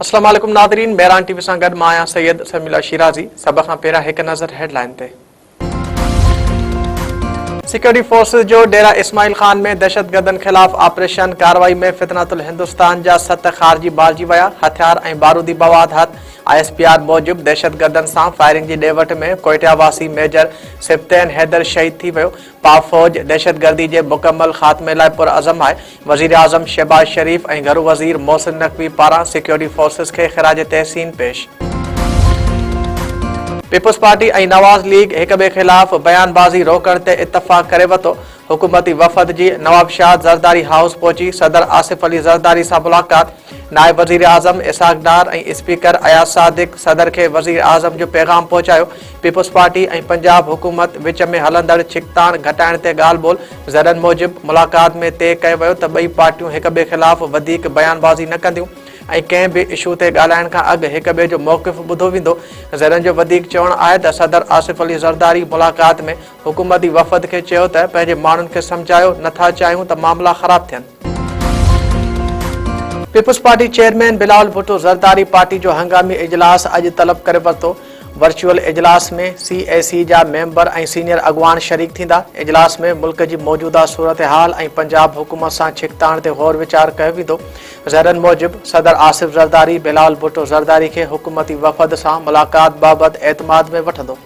अस्सलाम वालेकुम Nadreen, Mehran TV सां गॾु मां आहियां सैयद समीला शिराज़ी। सभ खां पहिरियां हिकु नज़र हेडलाइन ते। सिक्योरिटी फोर्सेस जो डेरा इस्माइल खान में दहशतगर्दनि ख़िलाफ़ ऑपरेशन कार्रवाई में फितनतुल हिंदुस्तान जा 7 ख़ारजी बारजी विया। हथियार ऐं बारूदी मवाद हथ। ISPR मूजिबि दहशतगर्दनि सां फायरिंग जी ॾेवट में कोयटा वासी मेजर सिफ्तैन हैदर शहीद थी वियो। पाक फ़ौज दहशतगर्दी जे मुकमल ख़ात्मे लाइ पुरअज़म आहे। वज़ीर आज़म शहबाज शरीफ़ ऐं घरू वज़ीर मोहसिन नक़वी पारां सिक्योरिटी फोर्सेस खे ख़िराज तहसीन पेश। पीपुल्स पार्टी ऐं नवाज़ लीग हिक ॿिए ख़िलाफ़ बयानबाज़ी रोकण ते इतफ़ाक़ करे वरितो। हुकूमती वफ़द जी नवाबशाद ज़रदारी हाउस पहुची सदर आसिफ अली ज़रदारी सां मुलाक़ात। नायब वज़ीर आज़म इसाक डार ऐं स्पीकर अयाज सादिक सदर खे वज़ीर आज़म जो पैगाम पहुचायो। पीपुल्स पार्टी ऐं पंजाब हुकूमत विच में हलंदड़ छिकताण घटाइण ते ॻाल्हि ॿोल। ज़रनि मूजिबि मुलाक़ात में तइ कयो वियो त ॿई पार्टियूं हिक ॿिए ख़िलाफ़ वधीक बयानबाज़ी न कंदियूं ऐं कंहिं बि इशू ते ॻाल्हाइण खां अॻु हिक ॿिए जो मौक़िफ़ ॿुधो वेंदो। ज़रनि जो वधीक चवणु आहे त सदर आसिफ अली ज़रदारी मुलाक़ात में हुकूमती वफ़द खे चयो त पंहिंजे माण्हुनि खे सम्झायो नथा चाहियूं त मामला ख़राब थियनि। पीपुल्स पार्टी चेयरमैन बिलावल भुट्टो ज़रदारी पार्टी जो हंगामी इजलास अॼु तलब करे वरितो। वर्चुअल इजलास में CAC जा मेंबर ऐं सीनियर अॻवान शरीक थींदा। इजलास में मुल्क जी मौजूदा सूरत हाल ऐं पंजाब हुकूमत सां छिकताण ते गौर वीचार कयो वेंदो। ज़रनि मूजिबि सदर आसिफ ज़रदारी बिलावल भुट्टो ज़रदारी खे हुकूमती वफ़द सां मुलाक़ात बाबति एतमाद में वठंदो।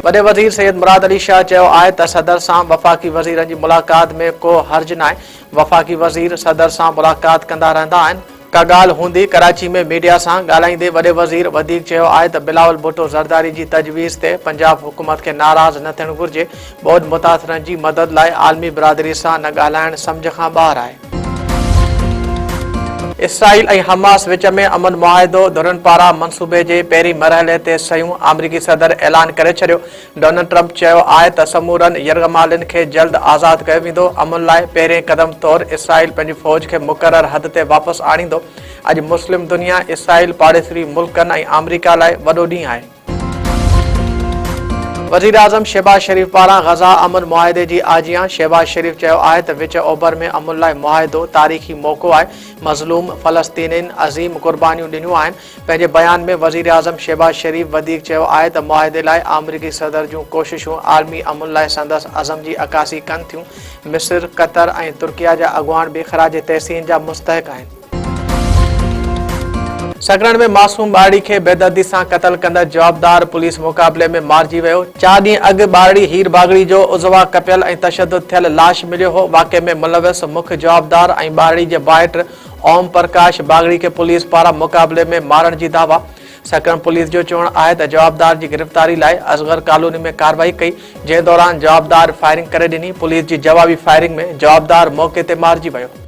वॾे वज़ीर सैयद मुराद अली शाह चयो आहे त सदर सां वफ़ाक़ी वज़ीरनि जी मुलाक़ात में को हर्ज न आहे। वफ़ाक़ी वज़ीर सदर सां मुलाक़ात कंदा रहंदा आहिनि। का ॻाल्हि हूंदी कराची में मीडिया सां ॻाल्हाईंदे वॾे वज़ीर वधीक चयो आहे त बिलावल भुट्टो ज़रदारी जी तजवीज़ ते पंजाब हुकूमत खे नाराज़ न थियणु घुरिजे। ॿोॾ मुतासिरनि जी मदद लाइ आलमी बिरादरी सां न ॻाल्हाइण सम्झ खां ॿाहिरि आहे। इसराइल ऐं हमास विच में अमन मुआहिदो धुरनि पारां मंसूबे जे पहिरीं मरहले ते सयूं अमरीकी सदर ऐलान करे छॾियो। डोनाल्ड ट्रंप चयो आहे त समूरनि यरगमालिन खे जल्द आज़ादु कयो वेंदो। अमन लाइ पहिरें क़दम तौरु इसराइल पंहिंजी फ़ौज खे मुक़रर हद ते वापसि आणींदो। अॼु मुस्लिम दुनिया इसराइल पाड़ेसरी मुल्कनि ऐं अमरीका लाइ वॾो ॾींहुं आहे। वज़ीर आज़म शहबाज शरीफ़ पारां ग़ज़ा अमन मुआहिदे जी आजियां। शहबाज शरीफ़ चयो आहे त विच ओभर में अमन लाइ मुआहिदो तारीख़ी मौक़ो आहे। मज़लूम फ़लस्तीनियुनि अज़ीम क़ुर्बानियूं ॾिनियूं आहिनि। पंहिंजे बयान में वज़ीर आज़म शहबाज शरीफ़ वधीक चयो आहे त मुआहिदे लाइ अमरीकी सदर जूं कोशिशूं आलमी अमन लाइ संदसि अज़म जी अकासी कनि थियूं। मिस्र, क़तर ऐं तुर्किया जा अॻवान बि ख़िराज तहसीन जा मुस्तहिक़ आहिनि। सगड़न में मासूम ॿारड़ी खे बेदर्दी सां क़तल कंदड़ जवाबदार पुलिस मुक़ाबले में मारिजी वियो। 4 ॾींहं अॻु ॿारड़ी हीर बागड़ी जो उज़वा कपियल ऐं तशद्दुद थियल लाश मिलियो हो। वाक़े में मुलविस मुख्य जवाबदार ऐं ॿारड़ी जे भाइट ओम प्रकाश बागड़ी खे पुलिस पारां मुक़ाबले में मारण जी दावा। सकरण पुलिस जो चवणु आहे त जवाबदार जी गिरफ़्तारी लाइ असगर कॉलोनी में कार्रवाई कई, जंहिं दौरान जवाबदार फायरिंग करे ॾिनी। पुलिस जी जवाबी फायरिंग में जवाबदार मौक़े ते मारिजी वियो।